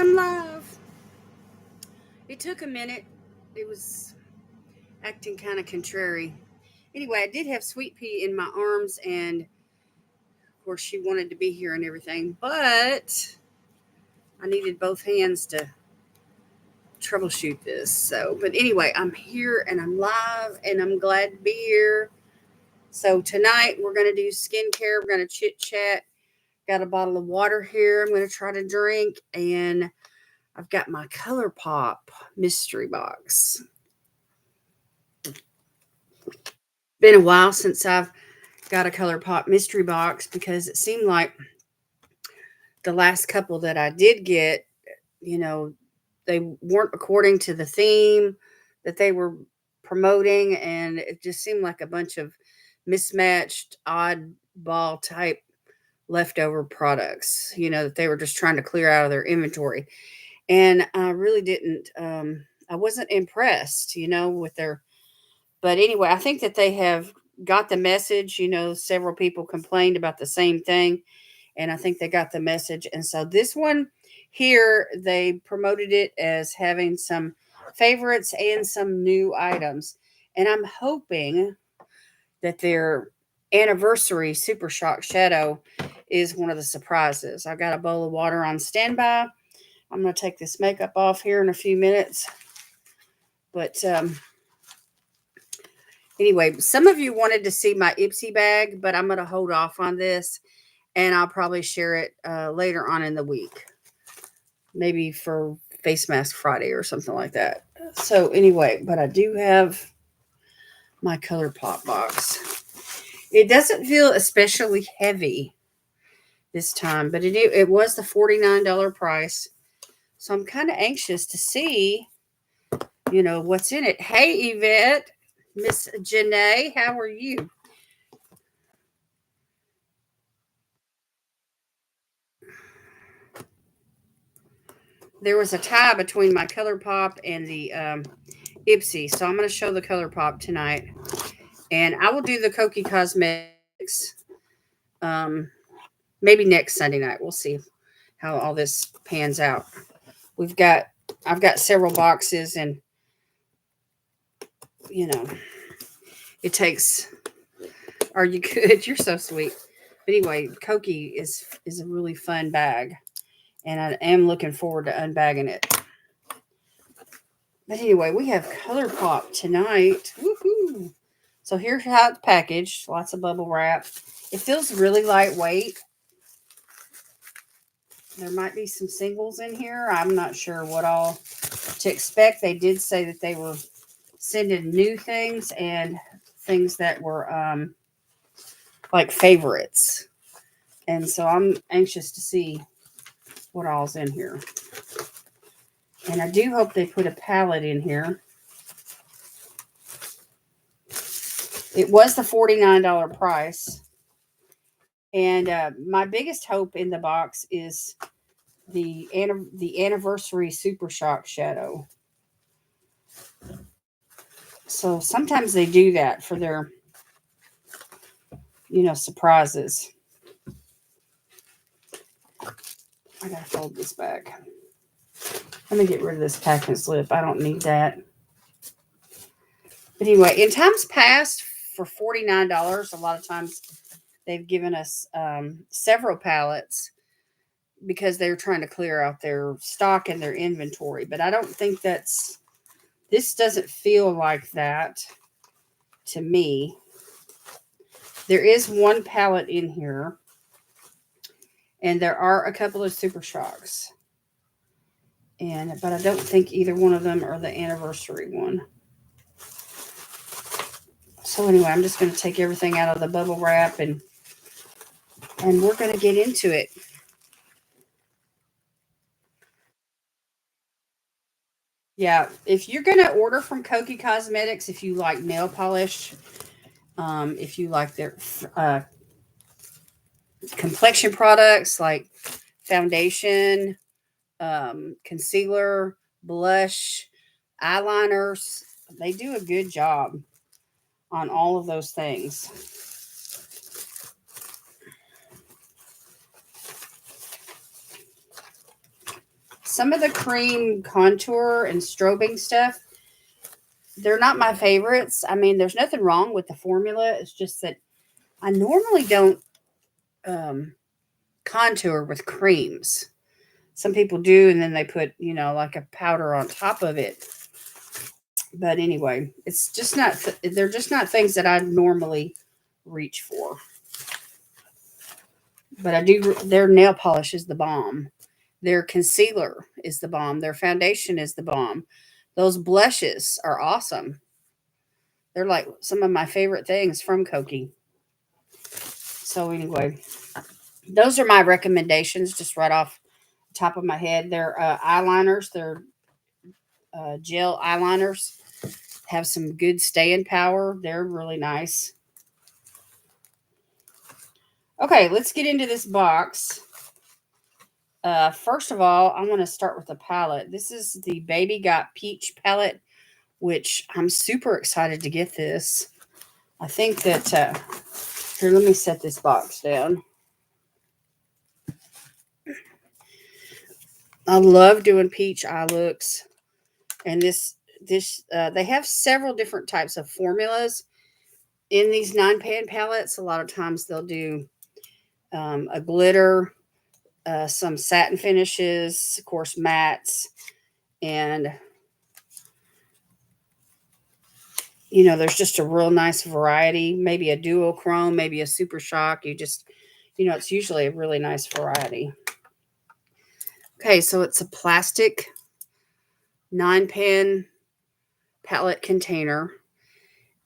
I'm live. It took a minute. It was acting kind of contrary. Anyway, I did have Sweet Pea in my arms, and of course, she wanted to be here and everything, but I needed both hands to troubleshoot this. But anyway, I'm here and I'm live, and I'm glad to be here. So, tonight we're going to do skincare. We're going to chit chat. Got a bottle of water here I'm going to try to drink, and I've got my ColourPop mystery box. Been a while since I've got a ColourPop mystery box because it seemed like the last couple that I did get, you know, they weren't according to the theme that they were promoting, and it just seemed like a bunch of mismatched, oddball type leftover products, that they were just trying to clear out of their inventory. And I really didn't, I wasn't impressed, with their, but anyway, I think that they have got the message. Several people complained about the same thing, and I think they got the message. And so this one here, they promoted it as having some favorites and some new items. And I'm hoping that their anniversary Super Shock Shadow is one of the surprises. I've got a bowl of water on standby. I'm going to take this makeup off here in a few minutes. But anyway, some of you wanted to see my Ipsy bag, but I'm going to hold off on this, and I'll probably share it later on in the week. Maybe for Face Mask Friday or something like that. So anyway, but I do have my ColourPop box. It doesn't feel especially heavy this time, but it was the $49 price. So I'm kind of anxious to see, what's in it. Hey, Yvette, Miss Janae, how are you? There was a tie between my ColourPop and the Ipsy, so I'm going to show the ColourPop tonight. And I will do the Koki Cosmetics maybe next Sunday night. We'll see how all this pans out. I've got several boxes, and it takes. Are you good? You're so sweet. But anyway, Koki is a really fun bag, and I am looking forward to unbagging it. But anyway, we have ColourPop tonight. Woohoo! So here's how it's packaged. Lots of bubble wrap. It feels really lightweight. There might be some singles in here. I'm not sure what all to expect. They did say that they were sending new things and things that were like favorites. And so I'm anxious to see what all's in here. And I do hope they put a palette in here. It was the $49 price. And my biggest hope in the box is the anniversary Super Shock Shadow. So sometimes they do that for their, surprises. I gotta fold this back. Let me get rid of this packing slip. I don't need that. But anyway, in times past, for $49, a lot of times they've given us several palettes because they're trying to clear out their stock and their inventory. But I don't think this doesn't feel like that to me. There is one palette in here, and there are a couple of Super Shocks. But I don't think either one of them are the anniversary one. So anyway, I'm just going to take everything out of the bubble wrap, and we're going to get into it. Yeah, if you're going to order from Koki Cosmetics, if you like nail polish, if you like their complexion products like foundation, concealer, blush, eyeliners, they do a good job on all of those things. some of the cream contour and strobing stuff, they're not my favorites. I mean, there's nothing wrong with the formula. It's just that I normally don't um, contour with creams. Some people do, and then they put, like a powder on top of it. But anyway, it's just not, they're just not things that I normally reach for. But I do, their nail polish is the bomb. Their concealer is the bomb. Their foundation is the bomb. Those blushes are awesome. They're like some of my favorite things from Koki. So anyway, those are my recommendations just right off the top of my head. They're eyeliners. They're gel eyeliners. Have some good staying power. They're really nice. Okay, let's get into this box. First of all, I want to start with the palette. This is the Baby Got Peach palette, which I'm super excited to get this. I think that, here, let me set this box down. I love doing peach eye looks. And they have several different types of formulas in these 9-pan palettes. A lot of times they'll do a glitter, some satin finishes, of course, mattes, and there's just a real nice variety. Maybe a duochrome, maybe a super shock. It's usually a really nice variety. Okay, so it's a plastic 9-pan palette container.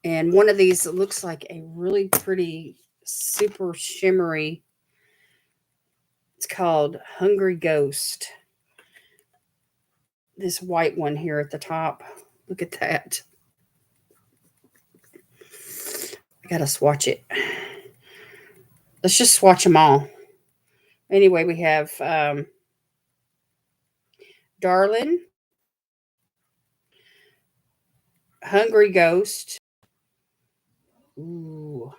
And one of these looks like a really pretty, super shimmery. It's called Hungry Ghost. This white one here at the top. Look at that. I gotta swatch it. Let's just swatch them all. Anyway, we have Darlin, Hungry Ghost. Ooh,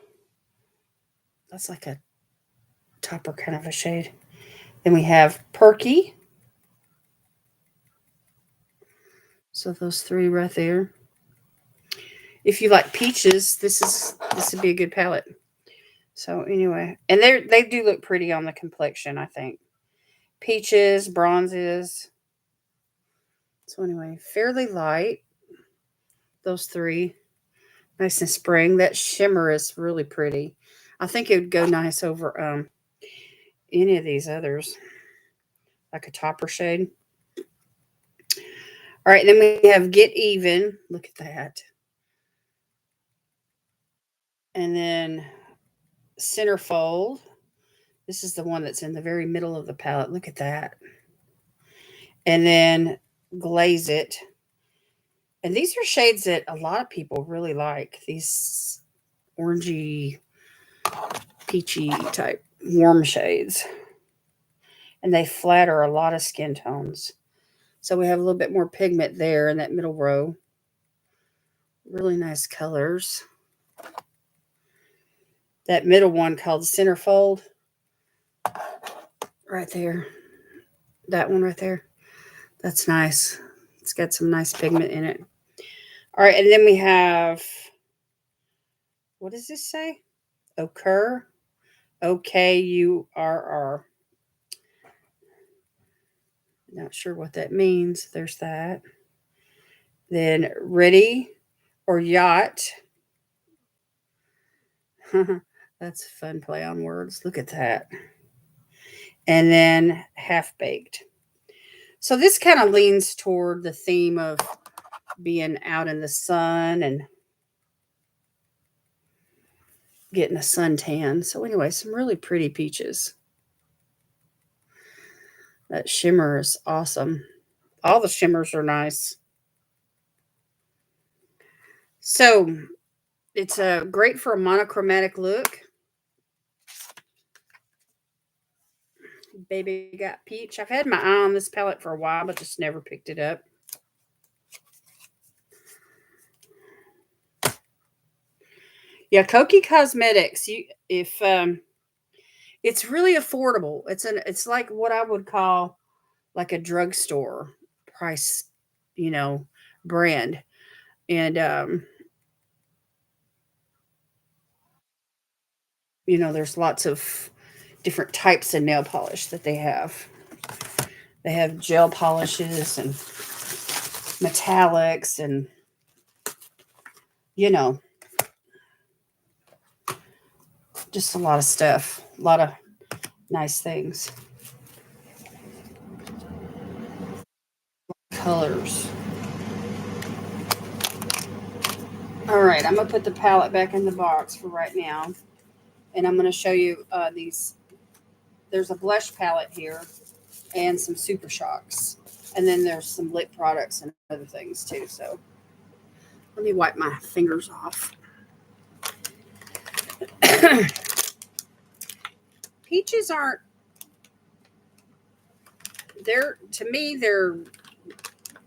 that's like a topper kind of a shade. Then we have Perky. So those three right there. If you like peaches, this would be a good palette. So anyway, and they do look pretty on the complexion, I think. Peaches, bronzes. So anyway, fairly light. Those three. Nice and spring. That shimmer is really pretty. I think it would go nice over any of these others. Like a topper shade. All right, then we have Get Even. Look at that. And then Centerfold. This is the one that's in the very middle of the palette. Look at that. And then Glaze It. And these are shades that a lot of people really like. These orangey, peachy type warm shades. And they flatter a lot of skin tones. So we have a little bit more pigment there in that middle row. Really nice colors. That middle one called Centerfold. Right there. That one right there. That's nice. It's got some nice pigment in it. All right, and then we have, what does this say? Occur. Okurr. Not sure what that means. There's that. Then Ready or Yacht. That's a fun play on words. Look at that. And then Half Baked. So this kind of leans toward the theme of being out in the sun and getting a suntan. So anyway, some really pretty peaches. That shimmer is awesome. All the shimmers are nice. So it's great for a monochromatic look. Baby Got Peach. I've had my eye on this palette for a while, but just never picked it up. Yeah, Koki Cosmetics. If it's really affordable. It's like what I would call like a drugstore price, you know, brand. And there's lots of different types of nail polish that they have. They have gel polishes and metallics and you know, just a lot of stuff, a lot of nice things. Colors. All right, I'm gonna put the palette back in the box for right now, and I'm gonna show you these. There's a blush palette here, and some Super Shocks, and then there's some lip products and other things too. So let me wipe my fingers off. Peaches aren't. They're to me they're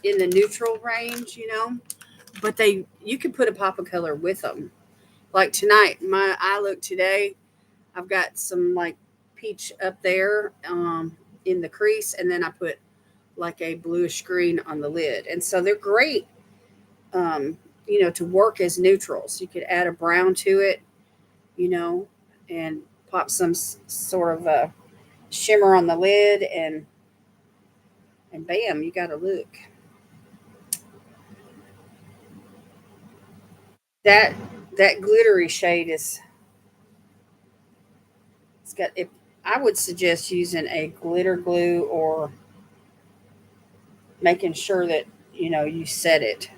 in the neutral range, but you can put a pop of color with them. Like tonight, my eye look today, I've got some like peach up there in the crease, and then I put like a bluish green on the lid, and so they're great, um, to work as neutrals. You could add a brown to it, you know, and pop some sort of a shimmer on the lid, and bam, you got a look. That that glittery shade is it's got if I would suggest using a glitter glue or making sure that you set it,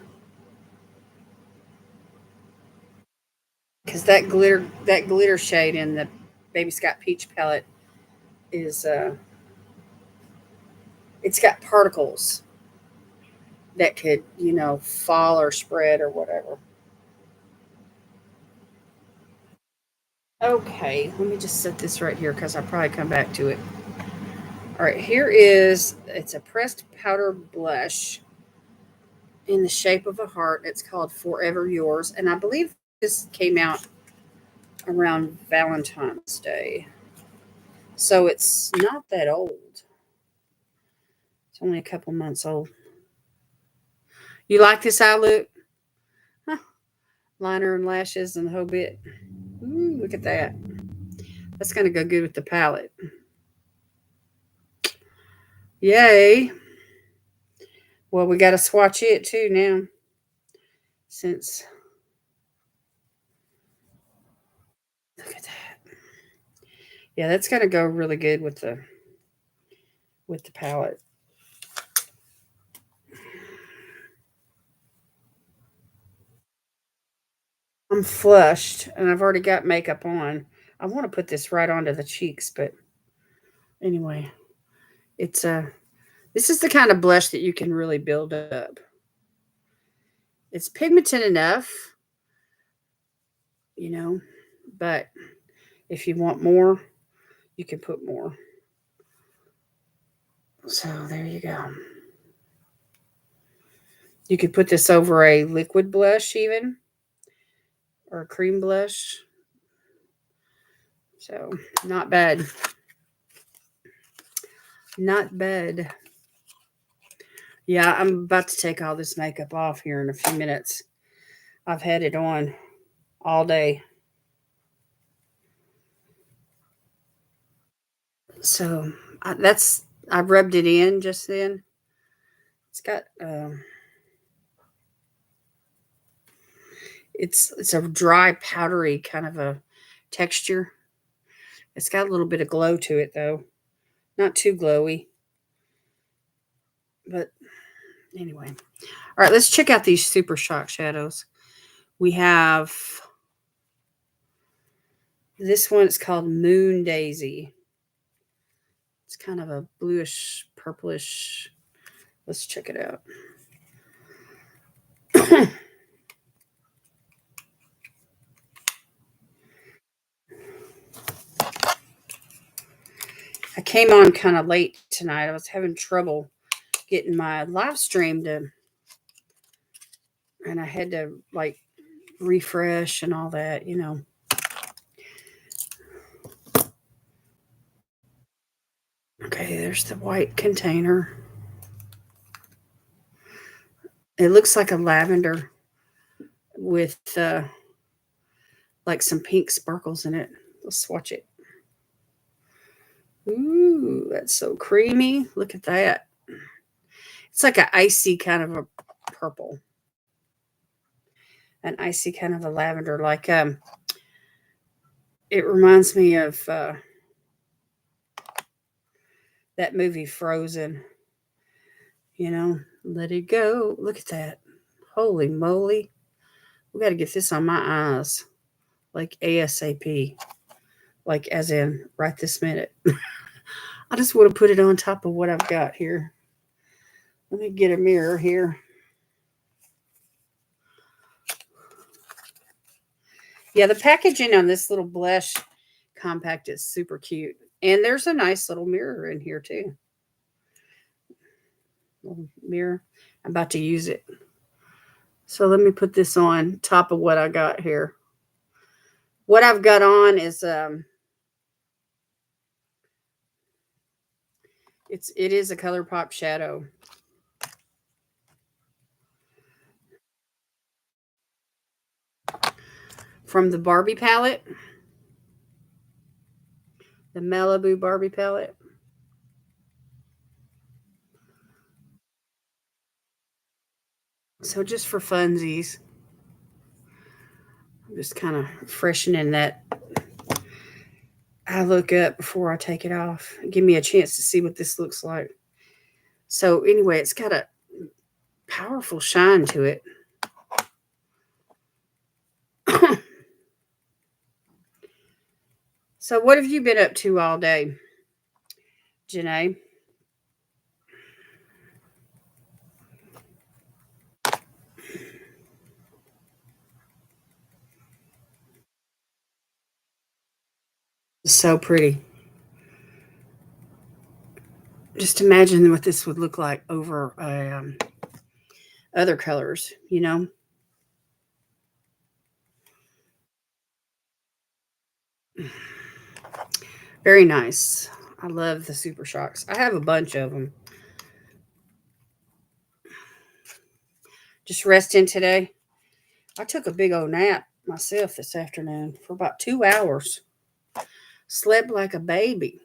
because that glitter shade in the Baby Scott Peach palette is it's got particles that could fall or spread or whatever. Okay, let me just set this right here because I'll probably come back to it. All right, it's a pressed powder blush in the shape of a heart. It's called Forever Yours, and I believe this came out around Valentine's Day. So it's not that old. It's only a couple months old. You like this eye look? Huh. Liner and lashes and the whole bit. Ooh, look at that. That's going to go good with the palette. Yay. Well, we got to swatch it too now. Since, look at that. Yeah, that's going to go really good with the palette. I'm flushed and I've already got makeup on. I want to put this right onto the cheeks, but anyway, it's this is the kind of blush that you can really build up. It's pigmented enough, you know, but if you want more, you can put more. So there you go. You could put this over a liquid blush even, or a cream blush. So not bad. Not bad. Yeah, I'm about to take all this makeup off here in a few minutes. I've had it on all day. So I rubbed it in just then. It's got it's a dry powdery kind of a texture. It's got a little bit of glow to it though. Not too glowy. But anyway. All right, let's check out these Super Shock shadows. We have this one. It's called Moon Daisy. It's kind of a bluish, purplish. Let's check it out. I came on kind of late tonight. I was having trouble getting my live stream to, and I had to like refresh and all that. Okay, there's the white container. It looks like a lavender with like some pink sparkles in it. Let's swatch it. Ooh, that's so creamy. Look at that. It's like an icy kind of a purple, an icy kind of a lavender. Like it reminds me of that movie Frozen. You know, let it go. Look at that. Holy moly! We got to get this on my eyes, like ASAP. Like as in right this minute. I just want to put it on top of what I've got here. Let me get a mirror here. Yeah, the packaging on this little blush compact is super cute. And there's a nice little mirror in here too. Little mirror. I'm about to use it. So let me put this on top of what I got here. What I've got on is it is a ColourPop shadow from the Barbie palette, the Malibu Barbie palette. So just for funsies, I'm just kind of freshening that eye look up before I take it off. Give me a chance to see what this looks like. So anyway, it's got a powerful shine to it. So what have you been up to all day, Janae? So pretty. Just imagine what this would look like over other colors, you know? Very nice. I love the Super Shocks. I have a bunch of them. Just resting today. I took a big old nap myself this afternoon for about 2 hours. Slept like a baby.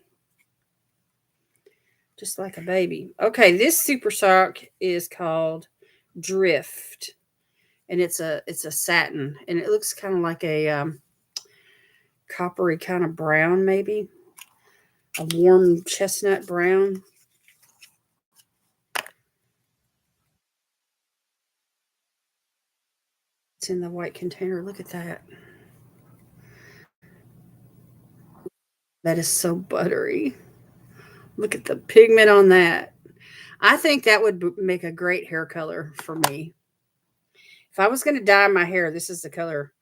Just like a baby. Okay, this Super Shock is called Drift. And it's a satin. And it looks kind of like a coppery kind of brown, maybe. A warm chestnut brown. It's in the white container. Look at that. That is so buttery. Look at the pigment on that. I think that would make a great hair color for me. If I was going to dye my hair, this is the color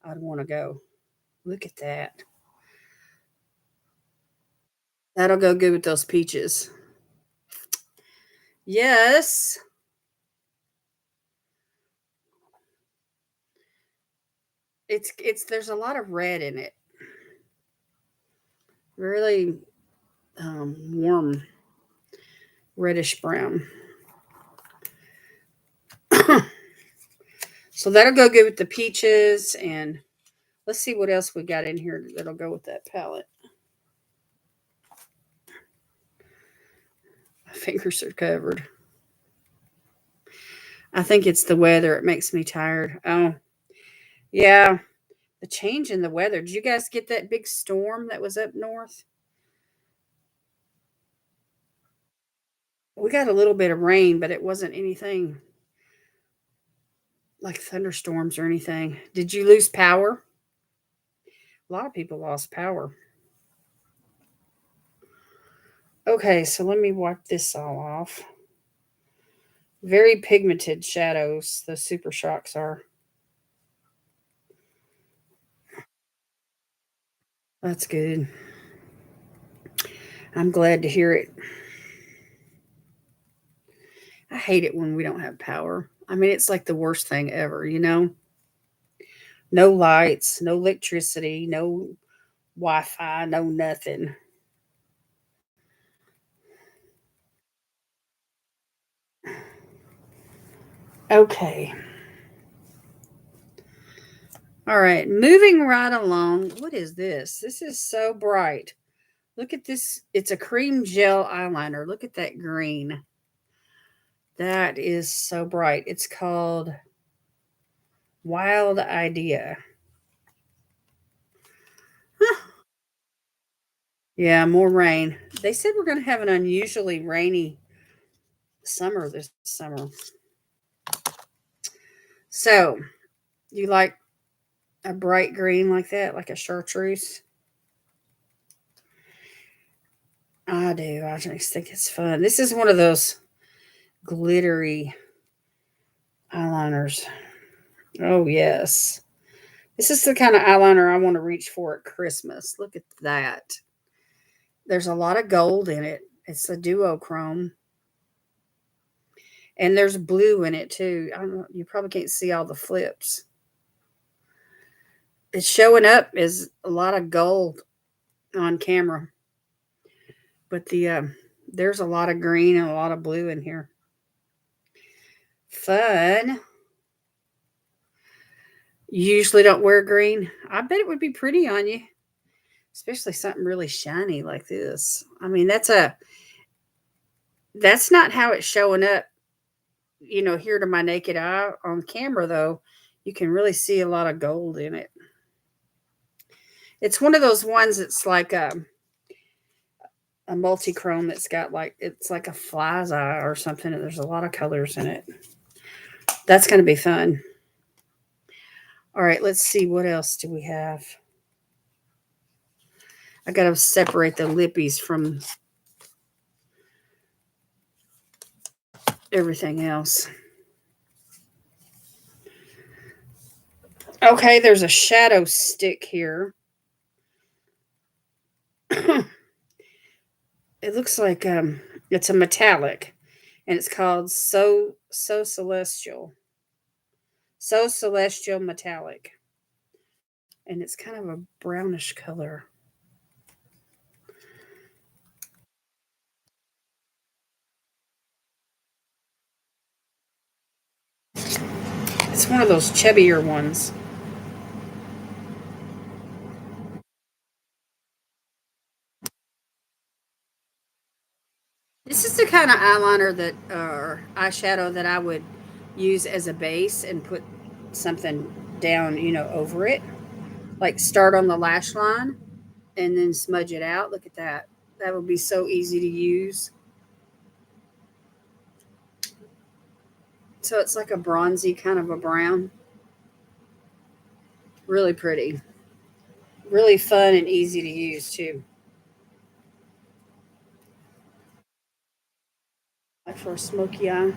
I'd want to go. Look at that. That'll go good with those peaches. Yes. It's there's a lot of red in it. Really warm reddish brown. So that'll go good with the peaches, and let's see what else we got in here that'll go with that palette. My fingers are covered. I think it's the weather. It makes me tired. Oh, yeah. The change in the weather. Did you guys get that big storm that was up north? We got a little bit of rain, but it wasn't anything like thunderstorms or anything. Did you lose power? A lot of people lost power. Okay, so let me wipe this all off. Very pigmented shadows, the Super Shocks are. That's good. I'm glad to hear it. I hate it when we don't have power. I mean, it's like the worst thing ever, you know? No lights, no electricity, no Wi Fi, no nothing. Okay. All right, moving right along. What is this? This is so bright. Look at this. It's a cream gel eyeliner. Look at that green. That is so bright. It's called Wild Idea. Yeah, more rain. They said we're going to have an unusually rainy summer this summer. So, you like a bright green like that, like a chartreuse? I do. I just think it's fun. This is one of those glittery eyeliners. Oh, yes. This is the kind of eyeliner I want to reach for at Christmas. Look at that. There's a lot of gold in it. It's a duochrome. And there's blue in it too. I don't know, you probably can't see all the flips. It's showing up as a lot of gold on camera, but there's a lot of green and a lot of blue in here. Fun. You usually don't wear green. I bet it would be pretty on you, especially something really shiny like this. I mean, that's not how it's showing up, here to my naked eye. On camera though, you can really see a lot of gold in it. It's one of those ones that's like a multi-chrome that's got it's like a fly's eye or something, and there's a lot of colors in it. That's going to be fun. All right, let's see, what else do we have? I got to separate the lippies from everything else. Okay, there's a shadow stick here. It looks like it's a metallic, and it's called So Celestial. So Celestial Metallic. And it's kind of a brownish color. It's one of those chubbier ones. This is the kind of eyeliner that, or eyeshadow that I would use as a base and put something down, over it. Like start on the lash line and then smudge it out. Look at that. That would be so easy to use. So it's like a bronzy kind of a brown. Really pretty. Really fun and easy to use too. Like for a smoky eye.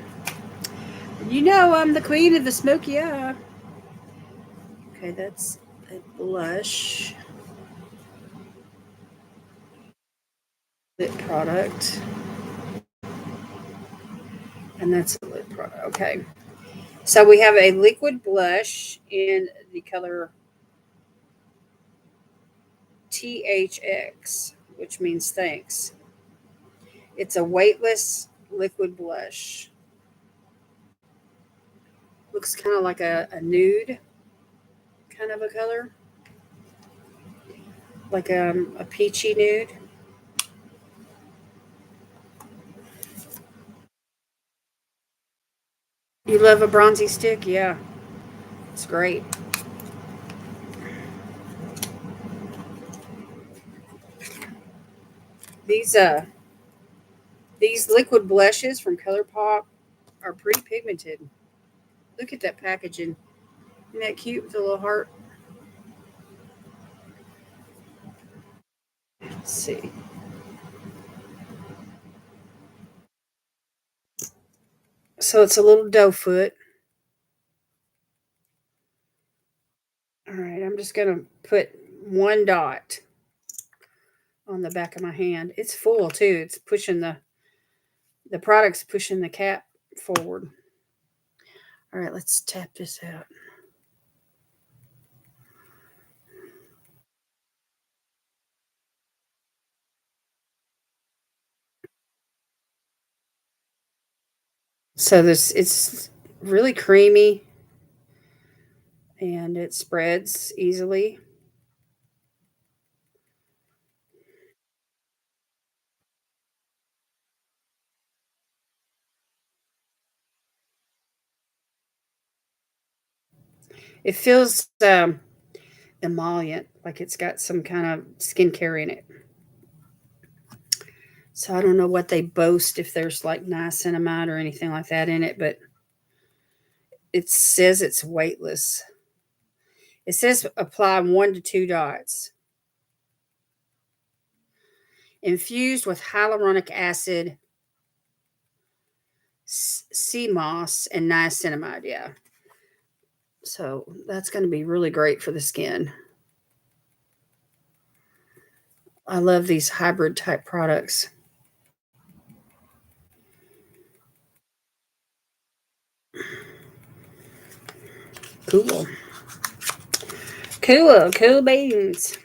I'm the queen of the smoky eye. Okay, that's a blush lip product. And that's a lip product. Okay. So we have a liquid blush in the color THX, which means thanks. It's a weightless liquid blush. Looks kind of like a nude kind of a color, like a peachy nude. You love a bronzy stick? Yeah, it's great. These uh these liquid blushes from ColourPop are pretty pigmented. Look at that packaging. Isn't that cute with a little heart? Let's see. So it's a little doe foot. All right, I'm just gonna put one dot on the back of my hand. It's full too. It's pushing the product's pushing the cap forward. All right, let's tap this out. So this it's really creamy, and it spreads easily. It feels emollient, like it's got some kind of skincare in it. So I don't know what they boast if there's like niacinamide or anything like that in it, but it says it's weightless. It says apply 1 to 2 dots. Infused with hyaluronic acid, sea moss, and niacinamide. Yeah. So that's going to be really great for the skin. I love these hybrid type products. Cool. Cool beans.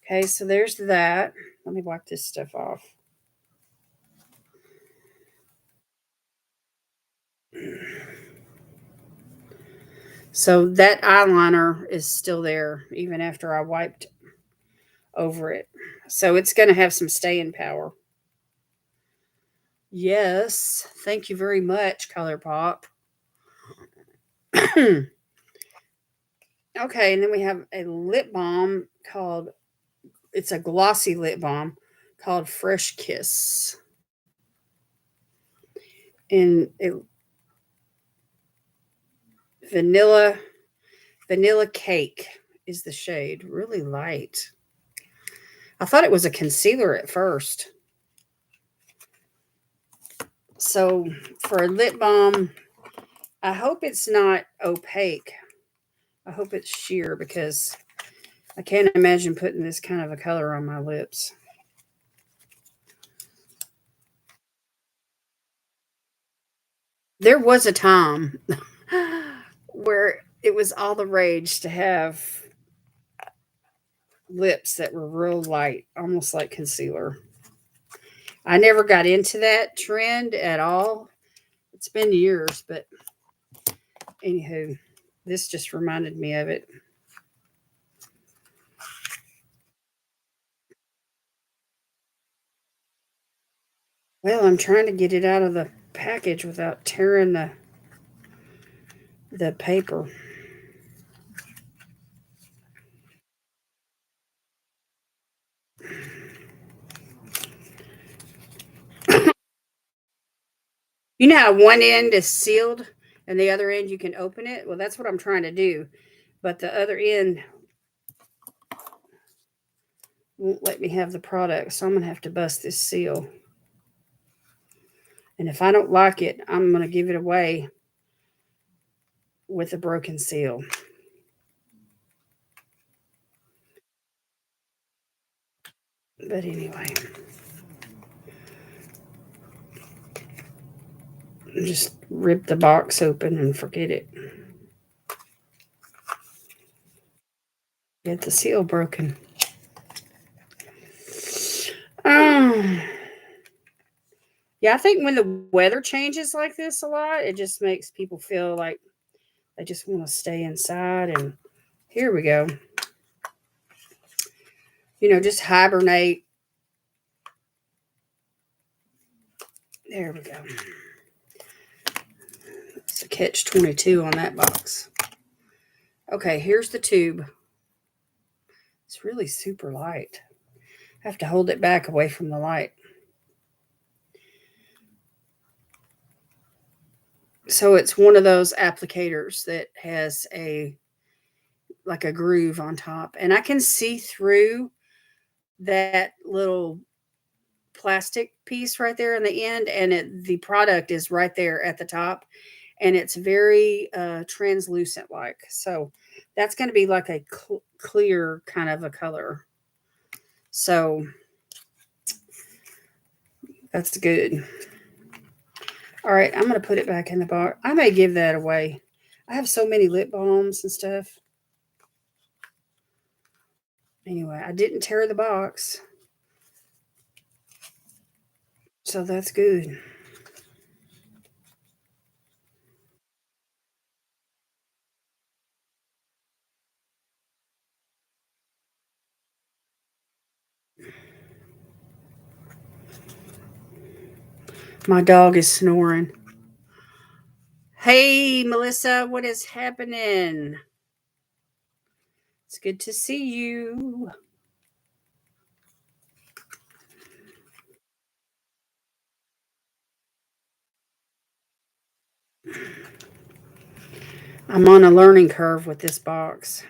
Okay, so there's that. Let me wipe this stuff off. So that eyeliner is still there even after I wiped over it. So it's going to have some staying power. Yes. Thank you very much, ColourPop. Okay, and then we have a lip balm called, it's a glossy lip balm called Fresh Kiss. And it, vanilla vanilla cake is the shade. Really light. I thought it was a concealer at first. So for a lip balm, I hope it's not opaque. I hope it's sheer because I can't imagine putting this kind of a color on my lips. There was a time where it was all the rage to have lips that were real light, almost like concealer. I never got into that trend at all. It's been years, but anywho, this just reminded me of it. Well, I'm trying to get it out of the package without tearing the paper. You know how one end is sealed and the other end you can open it? Well, that's what I'm trying to do. But the other end won't let me have the product, so I'm going to have to bust this seal. And if I don't like it, I'm going to give it away with a broken seal. But anyway, just rip the box open and forget it. Get the seal broken. Um, yeah, I think when the weather changes like this a lot, it just makes people feel like they just want to stay inside. And here we go. Just hibernate. There we go. It's a catch 22 on that box. Okay, here's the tube. It's really super light. I have to hold it back away from the light. So it's one of those applicators that has like a groove on top, and I can see through that little plastic piece right there in the end, and the product is right there at the top, and it's very translucent like. So that's going to be like a clear kind of a color. So that's good. All right, I'm going to put it back in the box. I may give that away. I have so many lip balms and stuff. Anyway, I didn't tear the box. So that's good. My dog is snoring. Hey, Melissa, what is happening? It's good to see you. I'm on a learning curve with this box.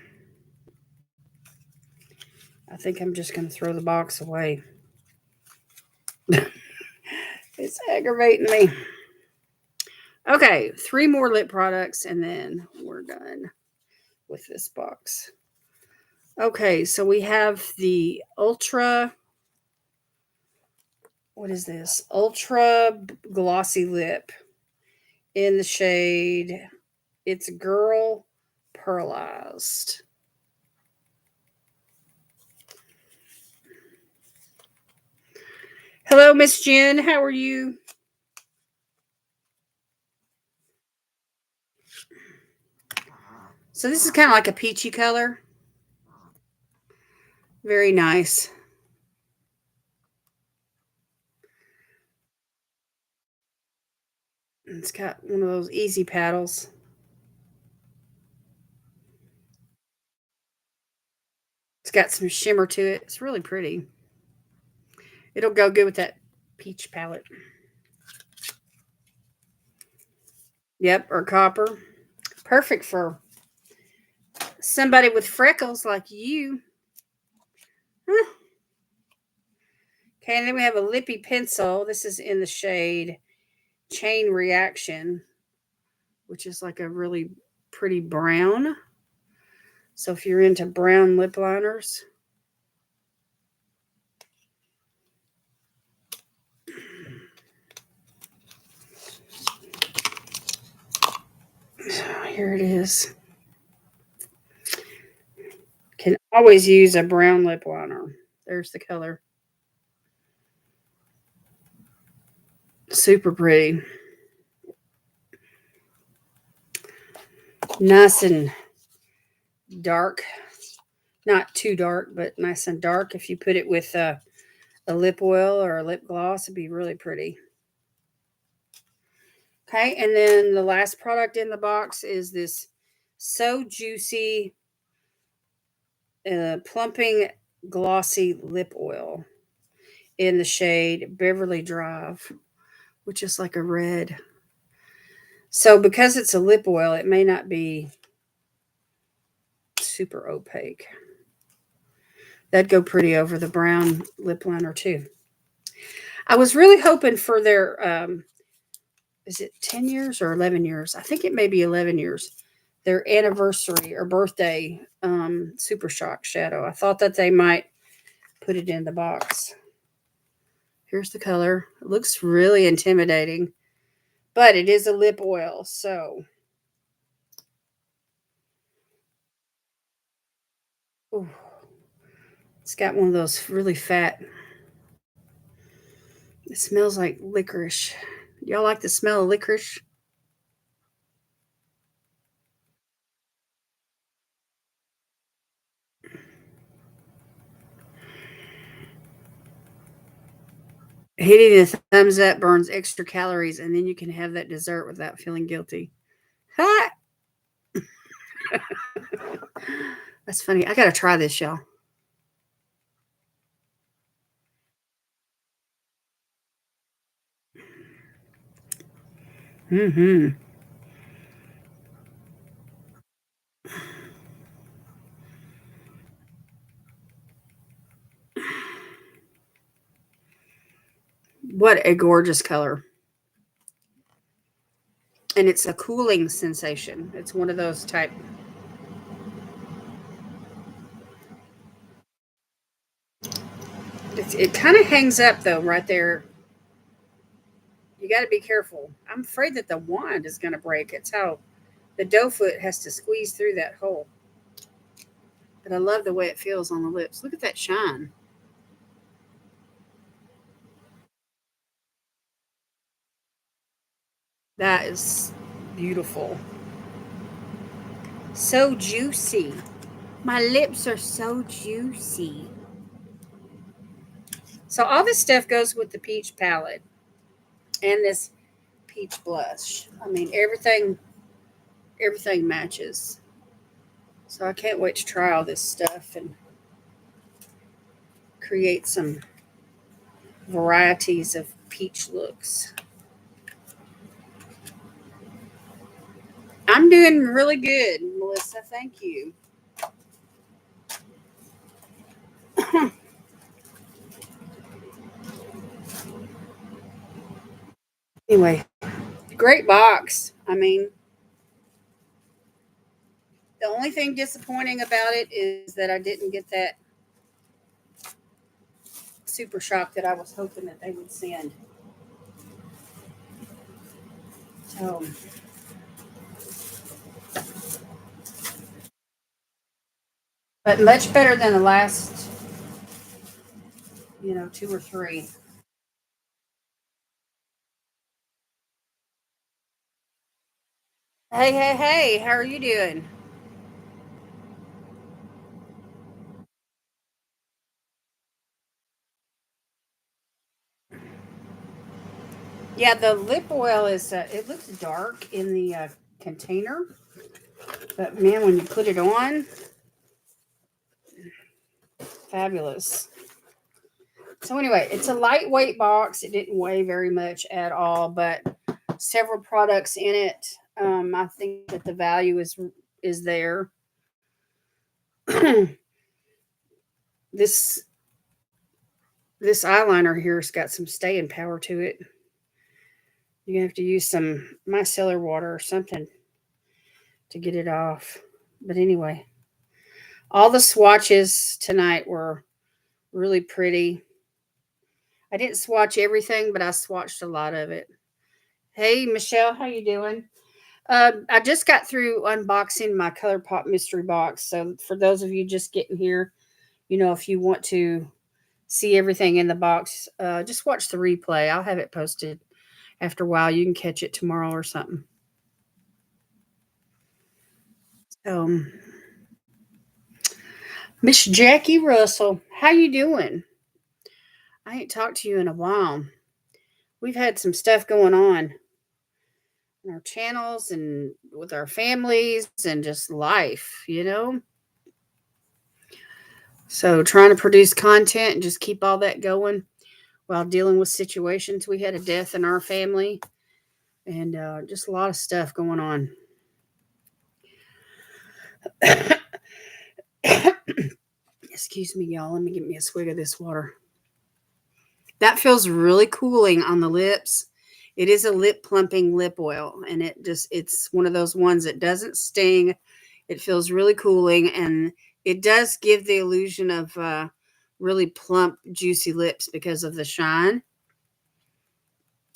I think I'm just going to throw the box away. It's aggravating me. Okay, 3 more lip products and then we're done with this box. Okay, so we have the what is this? Ultra glossy lip in the shade. It's Girl Pearlized. Hello, Miss Jen. How are you? So this is kind of like a peachy color. Very nice. It's got one of those easy paddles. It's got some shimmer to it. It's really pretty. It'll go good with that peach palette. Yep, or copper. Perfect for somebody with freckles like you. Huh. Okay, and then we have a lippy pencil. This is in the shade Chain Reaction, which is like a really pretty brown. So if you're into brown lip liners, here it is. Can always use a brown lip liner. There's the color. Super pretty. Nice and dark. Not too dark, but nice and dark. If you put it with a lip oil or a lip gloss, it'd be really pretty. Okay, and then the last product in the box is this So Juicy Plumping Glossy Lip Oil in the shade Beverly Drive, which is like a red. So because it's a lip oil, it may not be super opaque. That'd go pretty over the brown lip liner too. I was really hoping for their is it 10 years or 11 years? I think it may be 11 years. Their anniversary or birthday Super Shock shadow. I thought that they might put it in the box. Here's the color. It looks really intimidating, but it is a lip oil, so ooh, it's got one of those really fat. It smells like licorice. Y'all like the smell of licorice? Hitting a thumbs up burns extra calories, and then you can have that dessert without feeling guilty. Ha! That's funny. I gotta try this, y'all. Mm-hmm. What a gorgeous color. And it's a cooling sensation. It's one of those type. It kind of hangs up though, right there. You got to be careful. I'm afraid that the wand is going to break. It's how the dough foot has to squeeze through that hole. But I love the way it feels on the lips. Look at that shine. That is beautiful. So juicy. My lips are so juicy. So all this stuff goes with the peach palette. and this peach blush. I mean, everything matches. So I can't wait to try all this stuff and create some varieties of peach looks. I'm doing really good, Melissa. Thank you. Anyway, great box. I mean, the only thing disappointing about it is that I didn't get that super shock that I was hoping that they would send. So, but much better than the last, 2 or 3. Hey, hey, hey! How are you doing? Yeah, the lip oil is. It looks dark in the container, but man, when you put it on, fabulous. So anyway, it's a lightweight box. It didn't weigh very much at all, but several products in it. I think that the value is there. this this eyeliner here has got some staying power to it. You have to use some micellar water or something to get it off. But anyway, all the swatches tonight were really pretty. I didn't swatch everything, but I swatched a lot of it. Hey, Michelle, how you doing? I just got through unboxing my ColourPop mystery box. So for those of you just getting here, if you want to see everything in the box, just watch the replay. I'll have it posted after a while. You can catch it tomorrow or something. Um, Miss Jackie Russell, how you doing? I ain't talked to you in a while. We've had some stuff going on in our channels and with our families and just life. So trying to produce content and just keep all that going while dealing with situations. We had a death in our family and just a lot of stuff going on. Excuse me, y'all. Let me get me a swig of this water. That feels really cooling on the lips. It is a lip plumping lip oil, and it's one of those ones that doesn't sting. It feels really cooling, and it does give the illusion of really plump, juicy lips because of the shine.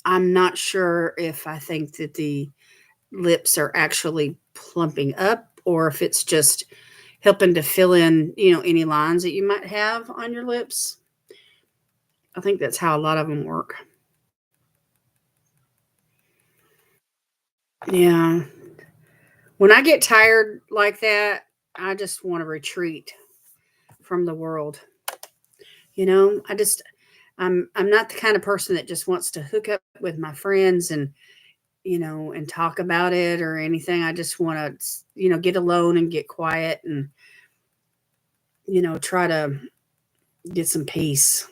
I'm not sure if I think that the lips are actually plumping up or if it's just helping to fill in, any lines that you might have on your lips. I think that's how a lot of them work. Yeah. When I get tired like that, I just want to retreat from the world. I just I'm not the kind of person that just wants to hook up with my friends and talk about it or anything. I just want to get alone and get quiet and try to get some peace.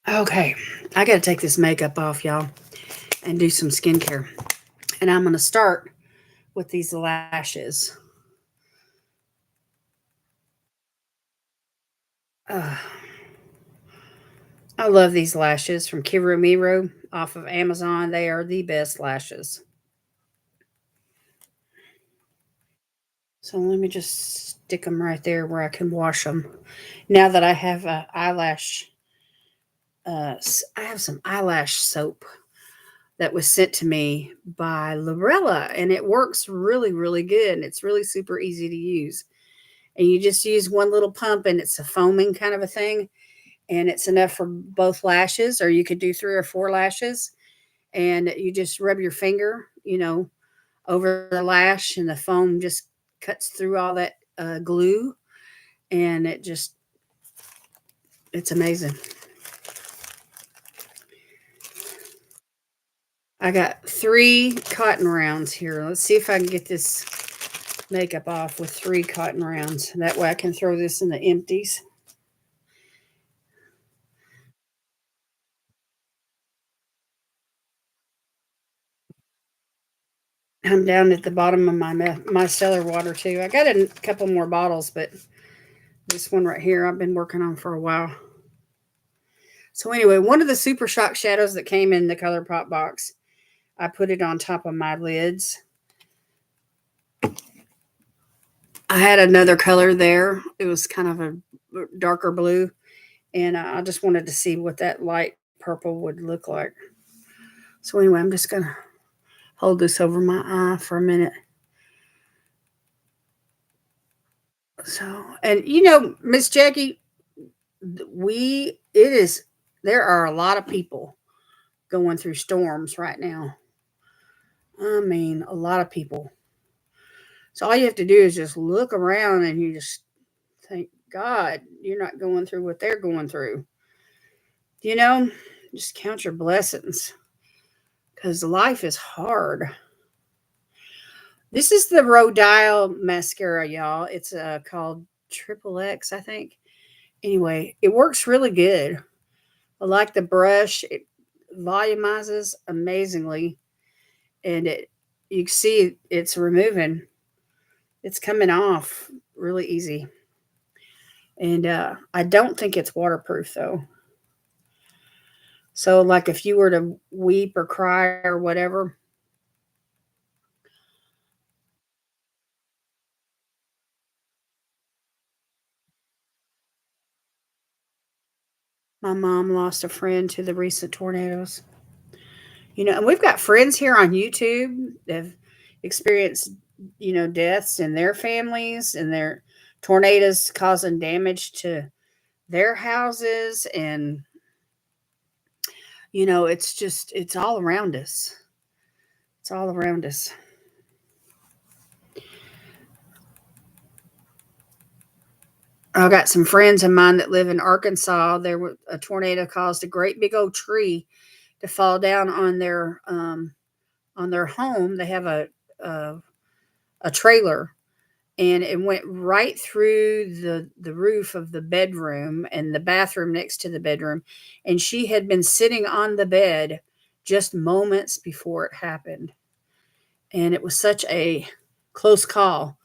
Okay. I got to take this makeup off, y'all, and do some skincare. And I'm going to start with these lashes. Uh, I love these lashes from Kiro Miro off of Amazon. They are the best lashes. So let me just stick them right there where I can wash them. Now that I have I have some eyelash soap that was sent to me by Lorella, and it works really, really good. And it's really super easy to use. And you just use one little pump, and it's a foaming kind of a thing, and it's enough for both lashes, or you could do 3 or 4 lashes, and you just rub your finger, over the lash, and the foam just cuts through all that glue, and it's amazing. I got 3 cotton rounds here. Let's see if I can get this makeup off with 3 cotton rounds. That way I can throw this in the empties. I'm down at the bottom of my cellar water too. I got a couple more bottles, but this one right here I've been working on for a while. So anyway, one of the Super Shock shadows that came in the ColourPop box, I put it on top of my lids. I had another color there. It was kind of a darker blue, and I just wanted to see what that light purple would look like. So anyway, I'm just gonna hold this over my eye for a minute. So, and Miss Jackie, we it is there are a lot of people going through storms right now. I mean, a lot of people. So all you have to do is just look around and you just think, God, you're not going through what they're going through. You know, just count your blessings because life is hard. This is the Rodial mascara, y'all. It's called Triple X, I think. Anyway, it works really good. I like the brush. It volumizes amazingly, and you can see it's removing. It's coming off really easy. And I don't think it's waterproof though. So, like, if you were to weep or cry or whatever, my mom lost a friend to the recent tornadoes. And we've got friends here on YouTube that have experienced, deaths in their families and their tornadoes causing damage to their houses. And, it's all around us. It's all around us. I've got some friends of mine that live in Arkansas. There was a tornado caused a great big old tree to fall down on their home. They have a, a trailer, and it went right through the roof of the bedroom and the bathroom next to the bedroom. And she had been sitting on the bed just moments before it happened, and it was such a close call.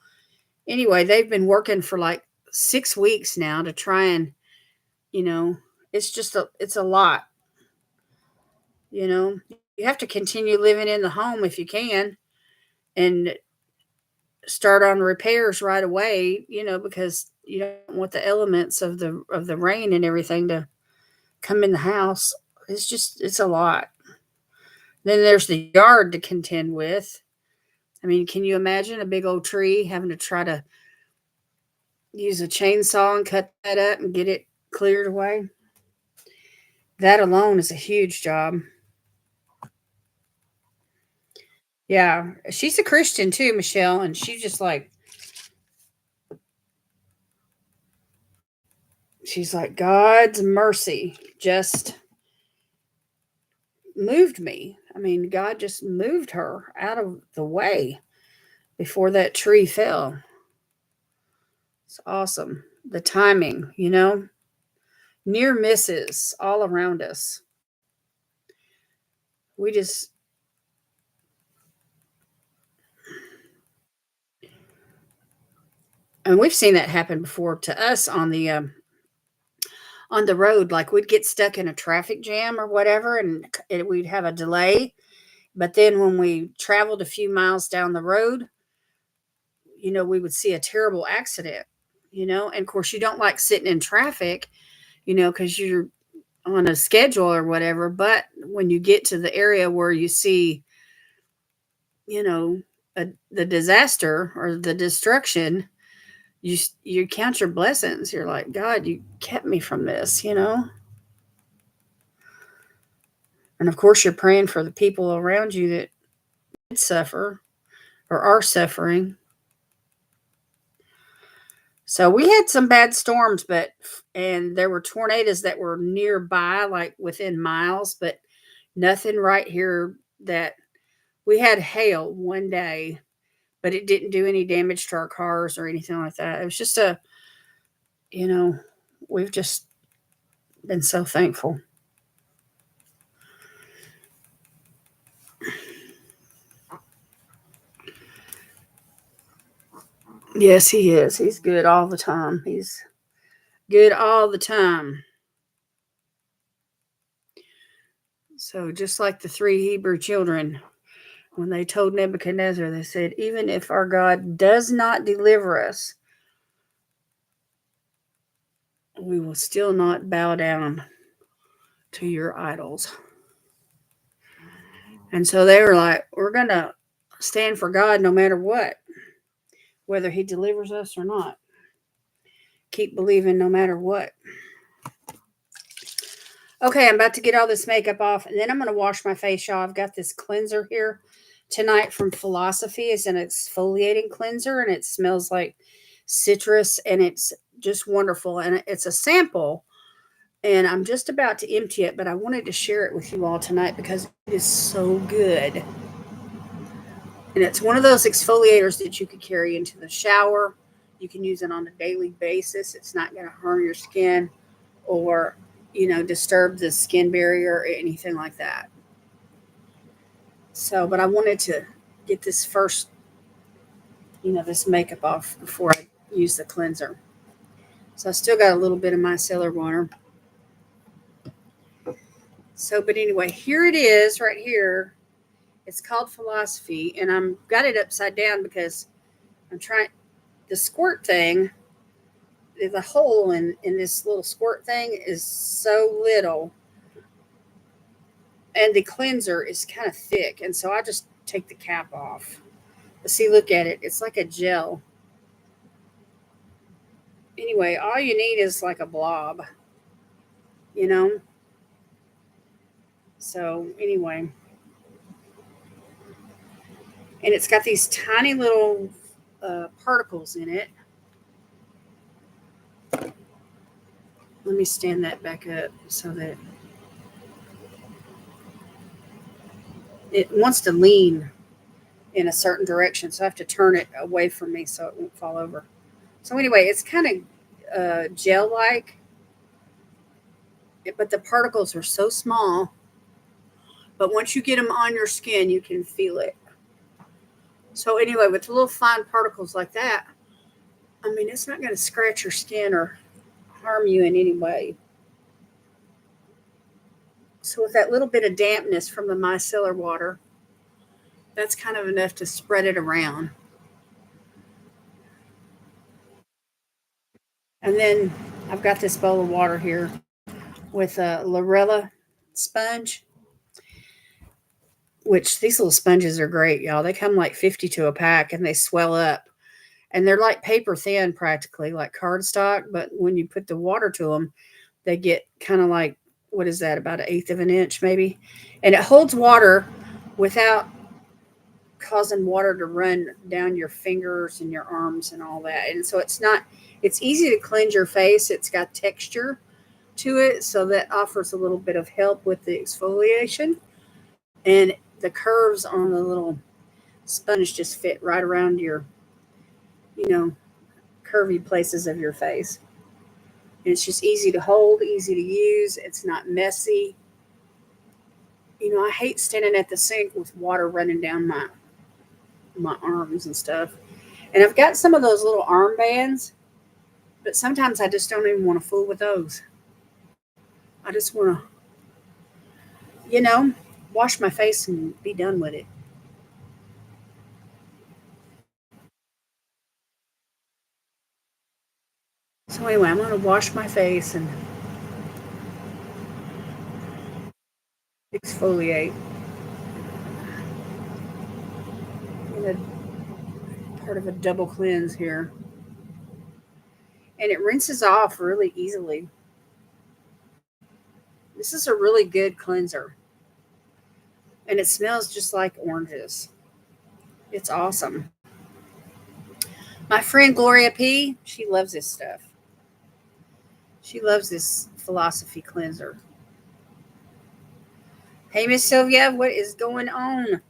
Anyway, they've been working for like 6 weeks now to try and you know it's a lot. You have to continue living in the home if you can, and start on repairs right away, because you don't want the elements of the rain and everything to come in the house. It's a lot. Then there's the yard to contend with. I mean, can you imagine a big old tree having to try to use a chainsaw and cut that up and get it cleared away? That alone is a huge job. Yeah, she's a Christian too, Michelle, and she's like, God's mercy just moved me. I mean, God just moved her out of the way before that tree fell. It's awesome. The timing, near misses all around us. We just, and we've seen that happen before to us on the road. Like, we'd get stuck in a traffic jam or whatever, and we'd have a delay. But then when we traveled a few miles down the road, we would see a terrible accident. And of course, you don't like sitting in traffic, because you're on a schedule or whatever. But when you get to the area where you see, you know, the disaster or the destruction, you count your blessings. You're like, God, you kept me from this. And of course, you're praying for the people around you that did suffer or are suffering. So we had some bad storms, and there were tornadoes that were nearby, like within miles, but nothing right here that we had hail one day, but it didn't do any damage to our cars or anything like that. It was just you know, we've just been so thankful. Yes, he is. He's good all the time. He's good all the time. So, just like the three Hebrew children, when they told Nebuchadnezzar, they said, even if our God does not deliver us, we will still not bow down to your idols. And so they were like, we're going to stand for God no matter what, whether he delivers us or not. Keep believing no matter what. Okay, I'm about to get all this makeup off, and then I'm going to wash my face, y'all. I've got this cleanser here tonight from Philosophy. It's an exfoliating cleanser, and it smells like citrus, and it's just wonderful. And it's a sample, and I'm just about to empty it, but I wanted to share it with you all tonight because it is so good. And it's one of those exfoliators that you could carry into the shower. You can use it on a daily basis. It's not going to harm your skin or, disturb the skin barrier or anything like that. So, but I wanted to get this first, this makeup off before I use the cleanser. So I still got a little bit of micellar water. So, but anyway, here it is right here. It's called Philosophy, and I'm got it upside down because I'm trying the squirt thing. The hole in this little squirt thing is so little, and the cleanser is kind of thick, and so I just take the cap off. But see, look at it. It's like a gel. Anyway, all you need is like a blob, you know? So, anyway. And it's got these tiny little particles in it. Let me stand that back up so that it wants to lean in a certain direction. So I have to turn it away from me so it won't fall over. So, anyway, it's kind of gel like, but the particles are so small. But once you get them on your skin, you can feel it. So, anyway, with little fine particles like that, I mean, it's not going to scratch your skin or harm you in any way. So, with that little bit of dampness from the micellar water, that's kind of enough to spread it around. And then I've got this bowl of water here with a Lorella sponge, which these little sponges are great, y'all. They come like 50 to a pack and they swell up. And they're like paper thin practically, like cardstock. But when you put the water to them, they get kind of like, what is that, about an eighth of an inch maybe? And it holds water without causing water to run down your fingers and your arms and all that. And so it's easy to cleanse your face. It's got texture to it, so that offers a little bit of help with the exfoliation. And the curves on the little sponge just fit right around your, you know, curvy places of your face. And it's just easy to hold, easy to use. It's not messy. I hate standing at the sink with water running down my arms and stuff. And I've got some of those little armbands, but sometimes I just don't even want to fool with those. I just want to, wash my face and be done with it. So anyway, I'm going to wash my face and exfoliate. I'm going to part of a double cleanse here. And it rinses off really easily. This is a really good cleanser. And it smells just like oranges. It's awesome. My friend Gloria P, she loves this stuff. She loves this philosophy cleanser. Hey, Miss Sylvia, what is going on?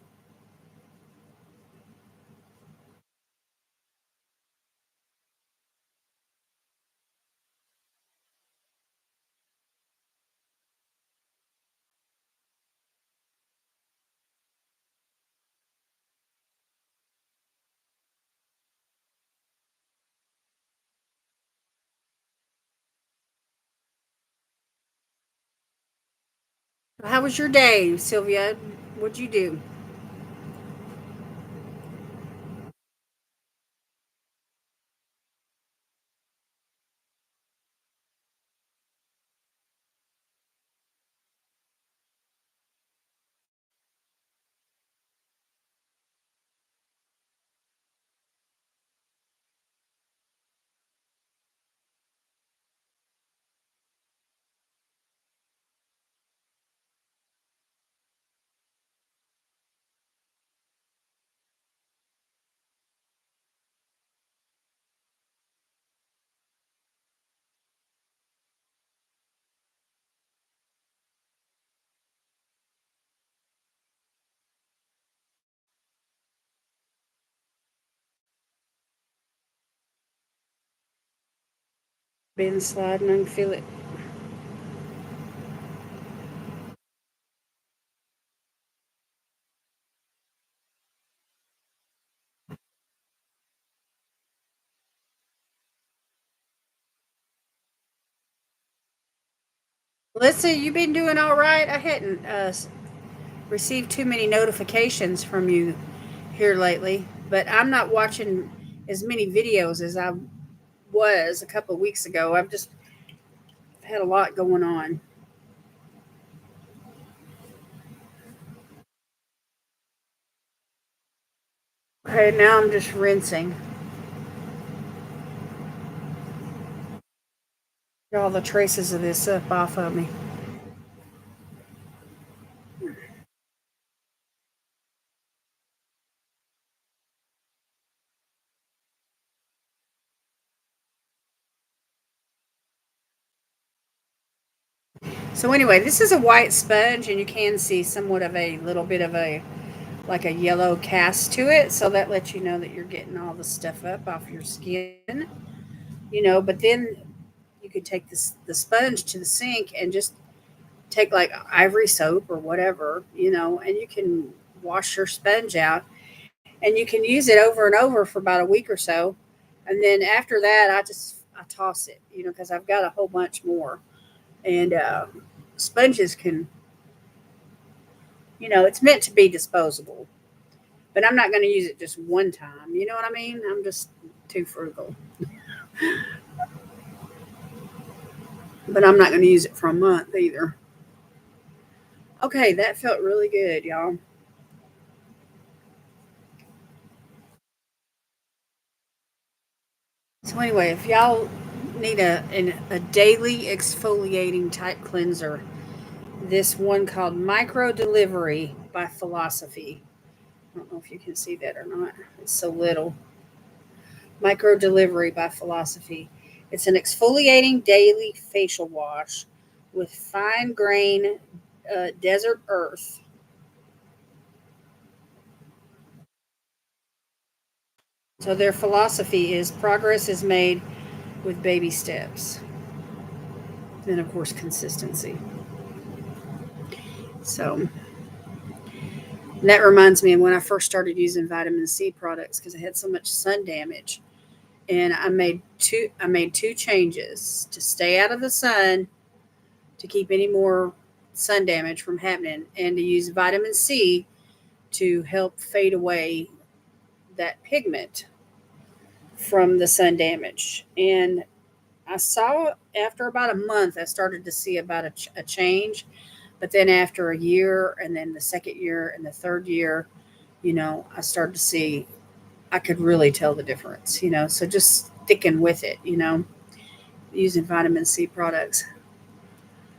How was your day, Sylvia? What'd you do? Been sliding and feel it. Melissa, you been doing all right? I hadn't received too many notifications from you here lately, but I'm not watching as many videos as I was a couple of weeks ago. I've just had a lot going on. Okay, now I'm just rinsing. Get all the traces of this up off of me. So anyway, this is a white sponge, and you can see somewhat of a little bit of a like a yellow cast to it. So that lets you know that you're getting all the stuff up off your skin. But then you could take the sponge to the sink and just take like ivory soap or whatever, and you can wash your sponge out, and you can use it over and over for about a week or so. And then after that, I toss it, because I've got a whole bunch more. And sponges can, it's meant to be disposable, but I'm not going to use it just one time. You know what I mean? I'm just too frugal, but I'm not going to use it for a month either. Okay, that felt really good, y'all. So anyway, if y'all need a daily exfoliating type cleanser, this one called Micro Delivery by Philosophy. I don't know if you can see that or not. It's so little. Micro Delivery by Philosophy. It's an exfoliating daily facial wash with fine grain desert earth. So their philosophy is progress is made with baby steps. And of course, consistency. So and that reminds me of when I first started using vitamin C products because I had so much sun damage. And I made two changes to stay out of the sun to keep any more sun damage from happening, and to use vitamin C to help fade away that pigment from the sun damage. And I saw after about a month, I started to see about a change. But then after a year, and then the second year, and the third year, I started to see I could really tell the difference. So just sticking with it, using vitamin C products.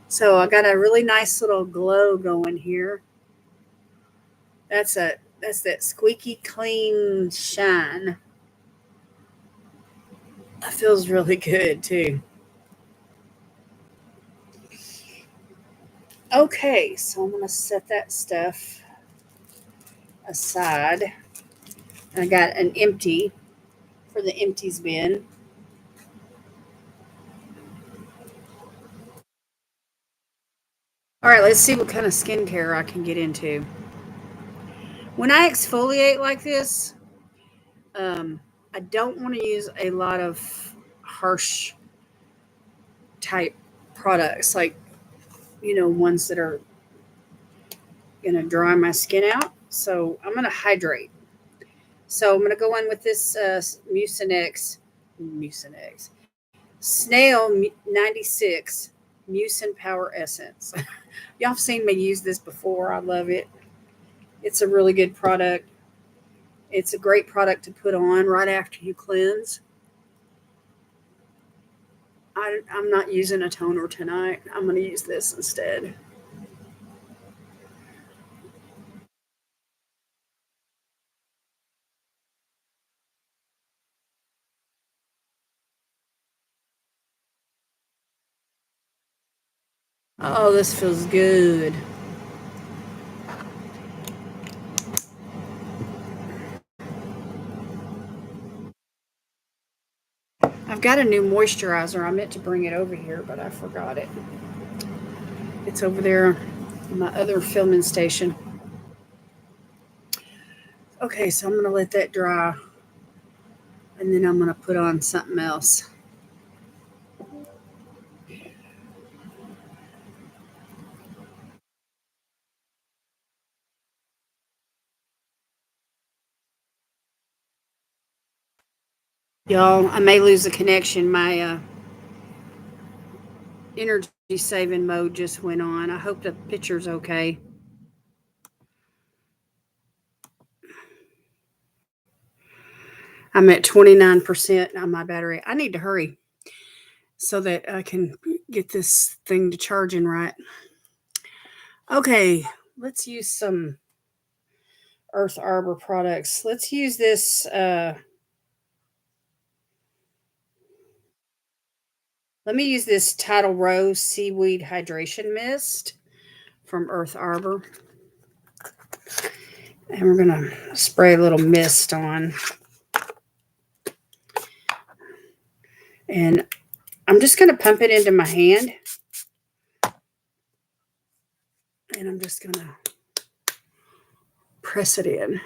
So I got a really nice little glow going here. That's that squeaky clean shine. It feels really good too. Okay, so I'm going to set that stuff aside. I got an empty for the empties bin. All right, let's see what kind of skincare I can get into. When I exfoliate like this, I don't want to use a lot of harsh type products, like, ones that are going to dry my skin out. So I'm going to hydrate. So I'm going to go in with this Mucinex Snail 96 Mucin Power Essence. Y'all have seen me use this before. I love it. It's a really good product. It's a great product to put on right after you cleanse. I'm not using a toner tonight. I'm going to use this instead. Oh, this feels good. I've got a new moisturizer. I meant to bring it over here, but I forgot it. It's over there in my other filming station. Okay, so I'm going to let that dry, and then I'm going to put on something else. Y'all, I may lose the connection. My energy saving mode just went on. I hope the picture's okay. I'm at 29% on my battery. I need to hurry so that I can get this thing to charging right. Okay, let's use some Earth Arbor products. Let's use this. Let me use this Tidal Rose Seaweed Hydration Mist from Earth Arbor. And we're going to spray a little mist on. And I'm just going to pump it into my hand. And I'm just going to press it in.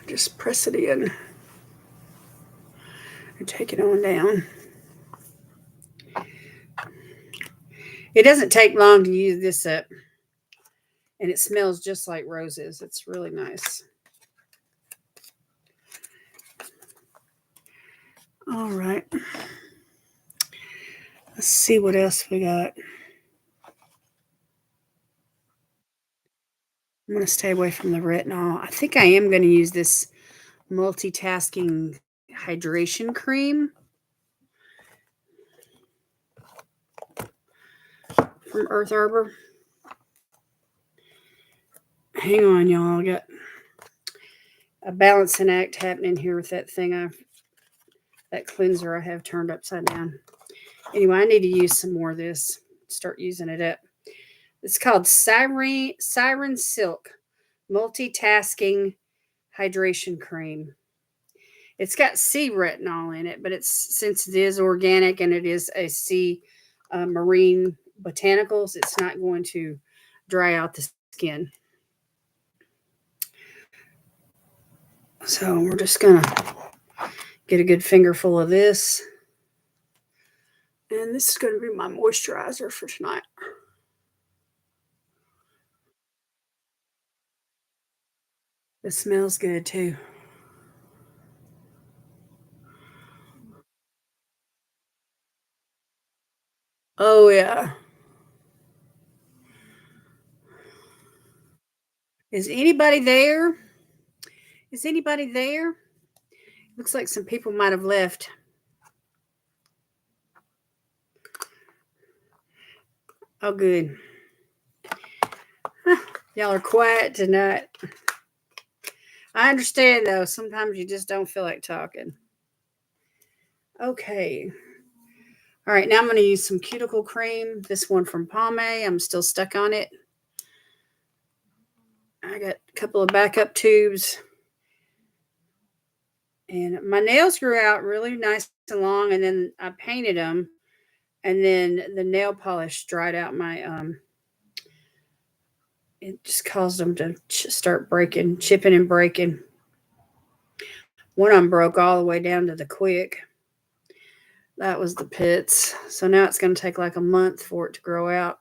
Just press it in and take it on down. It doesn't take long to use this up, and it smells just like roses. It's really nice. All right. Let's see what else we got. I'm going to stay away from the retinol. I think I am going to use this multitasking hydration cream from Earth Arbor. Hang on, y'all. I got a balancing act happening here with that that cleanser I have turned upside down. Anyway, I need to use some more of this. Start using it up. It's called Siren Silk Multitasking Hydration Cream. It's got sea retinol in it, but since it is organic and it is a sea marine botanicals, it's not going to dry out the skin. So we're just gonna get a good fingerful of this. And this is going to be my moisturizer for tonight. It smells good too. Oh, yeah. Is anybody there? Is anybody there? Looks like some people might have left. Oh, good. Y'all are quiet tonight. I understand, though. Sometimes you just don't feel like talking. Okay. All right, now I'm going to use some cuticle cream. This one from Pomay. I'm still stuck on it. I got a couple of backup tubes. And my nails grew out really nice and long, and then I painted them. And then the nail polish dried out my it just caused them to start breaking, chipping and breaking. One of them broke all the way down to the quick. That was the pits. So now it's going to take like a month for it to grow out.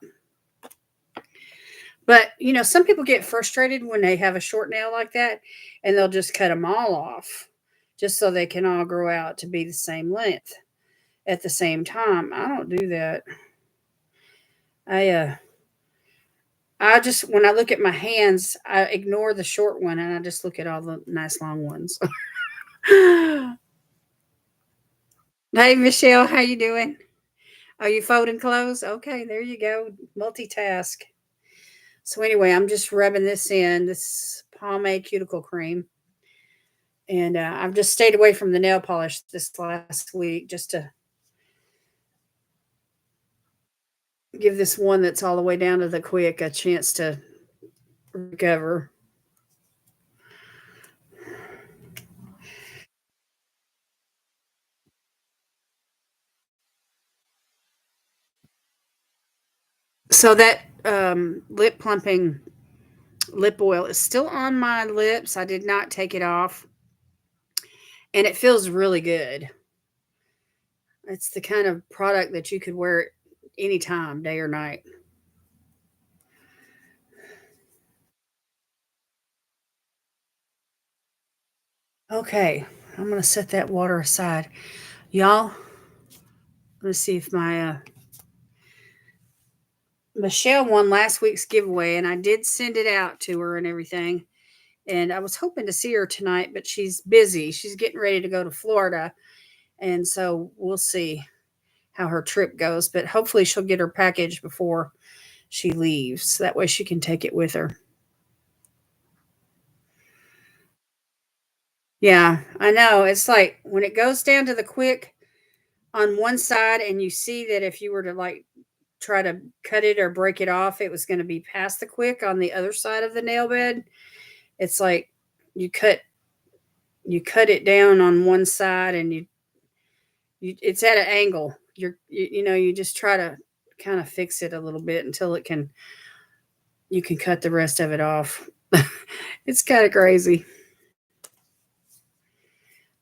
But, some people get frustrated when they have a short nail like that, and they'll just cut them all off just so they can all grow out to be the same length at the same time. I don't do that. I just, when I look at my hands, I ignore the short one and I just look at all the nice long ones. Hey, Michelle, how you doing? Are you folding clothes? Okay, there you go. Multitask. So anyway, I'm just rubbing this in, this pomade cuticle cream. And I've just stayed away from the nail polish this last week just to give this one that's all the way down to the quick a chance to recover. So that lip plumping lip oil is still on my lips. I did not take it off. And it feels really good. It's the kind of product that you could wear anytime, day or night. Okay, I'm going to set that water aside. Y'all, let's see if my Michelle won last week's giveaway, and I did send it out to her and everything. And I was hoping to see her tonight, but she's busy. She's getting ready to go to Florida. And so we'll see how her trip goes. But hopefully she'll get her package before she leaves. That way she can take it with her. Yeah, I know. It's like when it goes down to the quick on one side, and you see that if you were to like try to cut it or break it off, it was going to be past the quick on the other side of the nail bed. It's like you cut it down on one side, and it's at an angle. You just try to kind of fix it a little bit until you can cut the rest of it off. It's kind of crazy.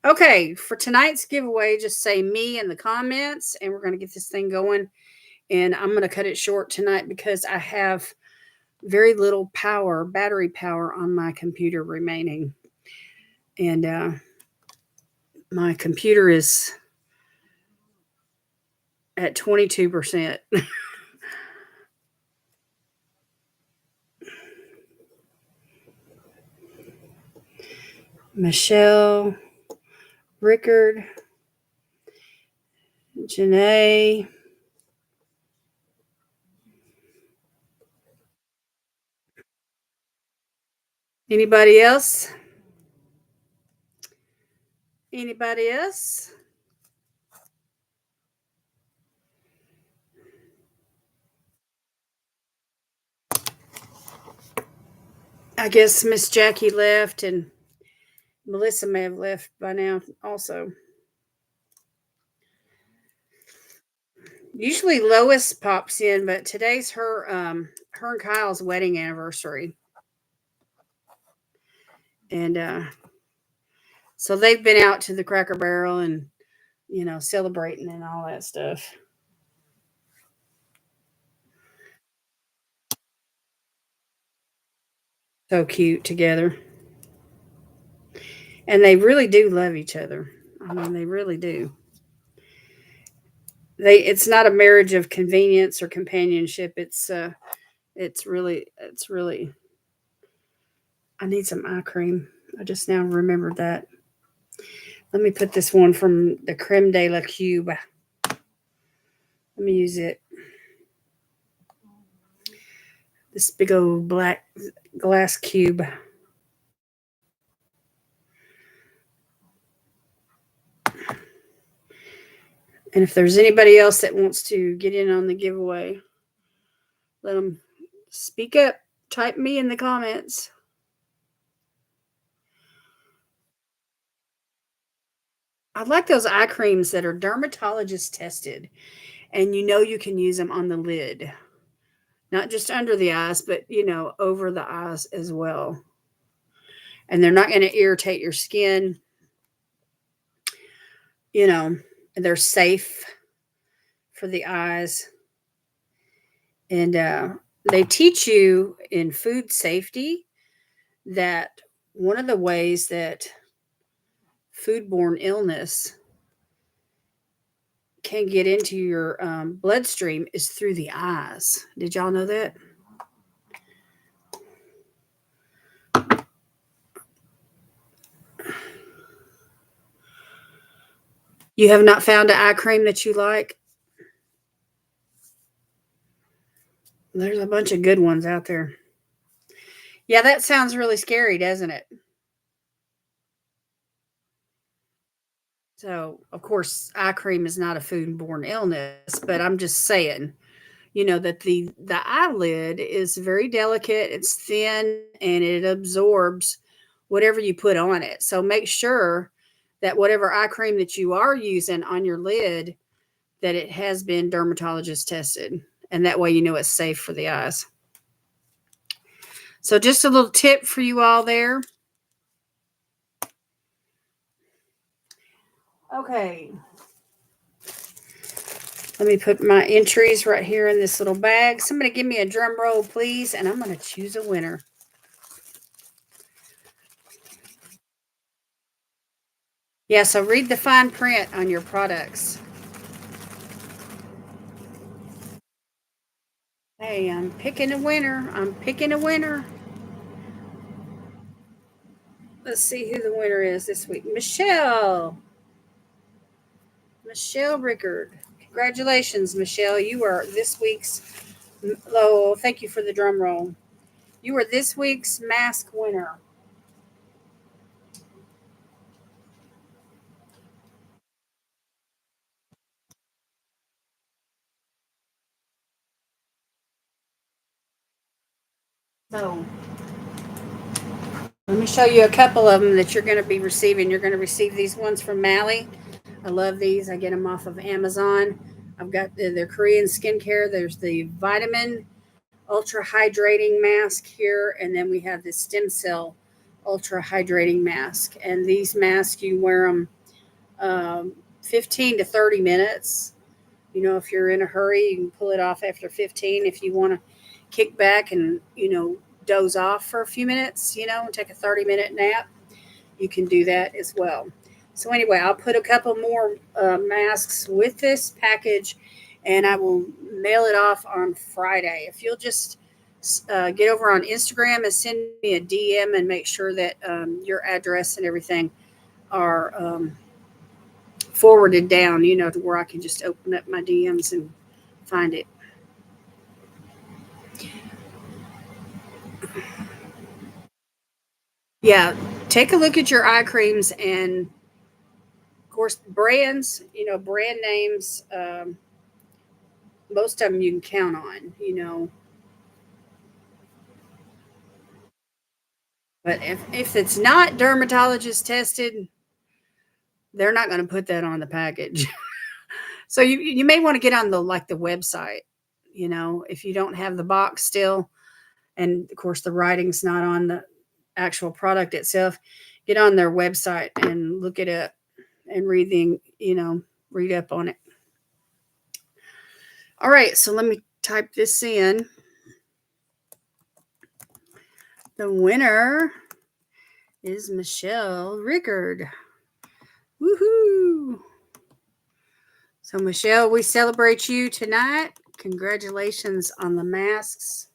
Okay, for tonight's giveaway, just say me in the comments, and we're going to get this thing going. And I'm going to cut it short tonight because I have very little power, battery power on my computer remaining. And my computer is at 22%. Michelle, Rickard, Janae. Anybody else? Anybody else? I guess Miss Jackie left and Melissa may have left by now also. Usually Lois pops in, but today's her and Kyle's wedding anniversary. And so they've been out to the Cracker Barrel and celebrating and all that stuff. So cute together. And they really do love each other. I mean, they really do. It's not a marriage of convenience or companionship. It's really I need some eye cream. I just now remembered that. Let me put this one from the Creme de la Cube. Let me use it. this big old black glass cube. And if there's anybody else that wants to get in on the giveaway, let them speak up. Type me in the comments. I like those eye creams that are dermatologist tested, and you can use them on the lid, not just under the eyes, but over the eyes as well. And they're not going to irritate your skin. They're safe for the eyes. And they teach you in food safety that one of the ways that foodborne illness can get into your bloodstream is through the eyes. Did y'all know that? You have not found an eye cream that you like? There's a bunch of good ones out there. Yeah, that sounds really scary, doesn't it? So, of course, eye cream is not a foodborne illness, but I'm just saying, that the eyelid is very delicate, it's thin, and it absorbs whatever you put on it. So make sure that whatever eye cream that you are using on your lid, that it has been dermatologist tested, and that way it's safe for the eyes. So just a little tip for you all there. Okay. Let me put my entries right here in this little bag. Somebody give me a drum roll, please, and I'm going to choose a winner. Yeah, so read the fine print on your products. Hey, I'm picking a winner. I'm picking a winner. Let's see who the winner is this week. Michelle. Michelle Rickard. Congratulations, Michelle. You are this week's, oh, thank you for the drum roll. You are this week's mask winner. So, let me show you a couple of them that you're going to be receiving. You're going to receive these ones from Mally. I love these. I get them off of Amazon. I've got their Korean skincare. There's the vitamin ultra hydrating mask here, and then we have the stem cell ultra hydrating mask. And these masks, you wear them 15 to 30 minutes. If you're in a hurry, you can pull it off after 15. If you want to kick back and doze off for a few minutes, and take a 30-minute nap, you can do that as well. So anyway, I'll put a couple more masks with this package, and I will mail it off on Friday. If you'll just get over on Instagram and send me a DM and make sure that your address and everything are forwarded down, to where I can just open up my DMs and find it. Yeah, take a look at your eye creams, and of course brands, brand names, most of them you can count on. But if it's not dermatologist tested, they're not going to put that on the package. So you may want to get on the website, if you don't have the box still, and of course the writing's not on the actual product itself, get on their website and look it up and read up on it. All right, so let me type this in. The winner is Michelle Rickard. Woohoo! So Michelle, we celebrate you tonight. Congratulations on the masks.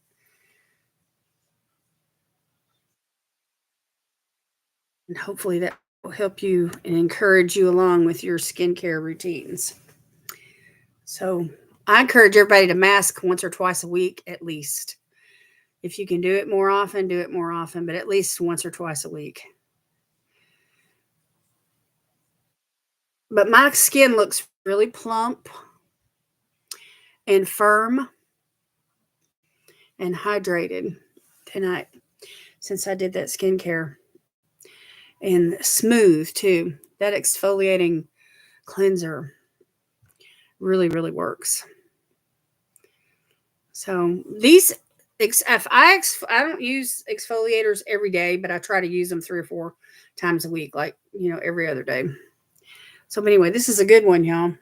And hopefully that will help you and encourage you along with your skincare routines. So I encourage everybody to mask once or twice a week at least. If you can do it more often, do it more often, but at least once or twice a week. But my skin looks really plump and firm and hydrated tonight since I did that skincare. And smooth too. That exfoliating cleanser really works. So these, if I don't use exfoliators every day, but I try to use them 3 or 4 times a week, like every other day. So anyway, this is a good one, y'all.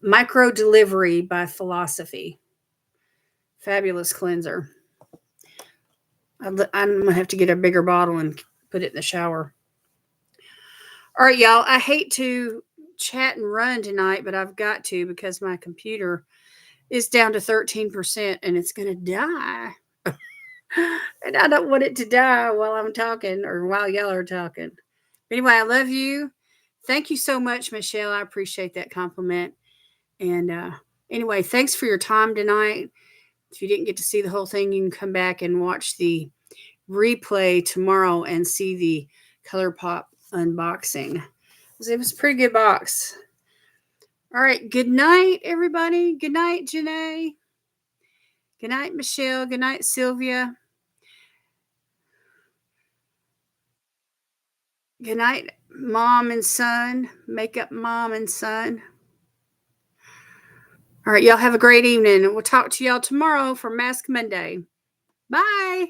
Micro Delivery by Philosophy. Fabulous cleanser. I'm gonna have to get a bigger bottle and put it in the shower. All right, y'all. I hate to chat and run tonight, but I've got to because my computer is down to 13% and it's gonna die. And I don't want it to die while I'm talking or while y'all are talking. Anyway, I love you. Thank you so much, Michelle. I appreciate that compliment. And anyway, thanks for your time tonight. If you didn't get to see the whole thing, you can come back and watch the replay tomorrow and see the ColourPop unboxing. It was a pretty good box. All right. Good night, everybody. Good night, Janae. Good night, Michelle. Good night, Sylvia. Good night, mom and son. Makeup mom and son. All right. Y'all have a great evening. We'll talk to y'all tomorrow for Mask Monday. Bye.